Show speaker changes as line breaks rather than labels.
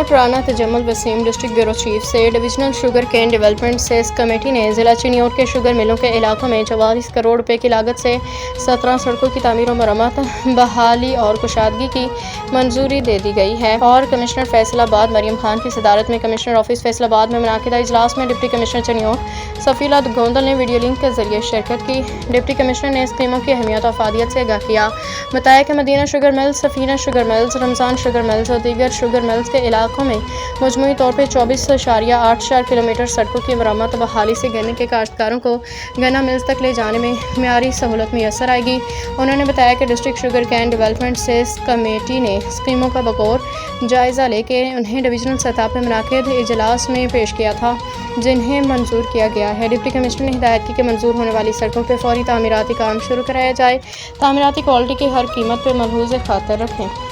चिन्नौट Rana Tajammul Waseem district bureau chief से divisional sugar cane development cess committee ने ज़िला चिन्नौट के शुगर मिलों के इलाकों में 44 करोड़ रुपए की लागत से 17 सड़कों की तामीर और मरम्मत, बहाली और कुशादगी की मंजूरी दे दी गई है। और कमिश्नर फैसलाबाद मरियम खान की सदारत में कमिश्नर ऑफिस फैसलाबाद में मुनाकिदा इजलास में डिप्टी कमिश्नर चिन्नौट सफीला गोंदल ने वीडियो लिंक के जरिए शिरकत की। डिप्टी कमिश्नर ने स्कीमों की अहमियत और फादियत से आगाह किया। बताया कि Madina sugar mills, Safina sugar mills, Ramzan sugar mills और दीगर शुगर मिल्स के इलाकों में मजमूई तौर पर 24.84 किलोमीटर सड़कों की मरम्मत बहाली से गन्ने के काश्तकारों को गन्ना मिल्स तक ले जाने में मियारी सहूलत मैसर आएगी। उन्होंने बताया कि district sugar cane development cess committee ने स्कीमों का बगौर जायज़ा लेके उन्हें डिविजनल सतह पर मुनाकिद इजलास में पेश किया था, जिन्हें मंजूर किया गया है। डिप्टी कमिश्नर ने हिदायत की कि मंजूर होने वाली सड़कों पर फौरी तामीराती काम शुरू कराया जाए। तामीराती क्वालिटी की हर कीमत पर मलहूज़ खातर रखें।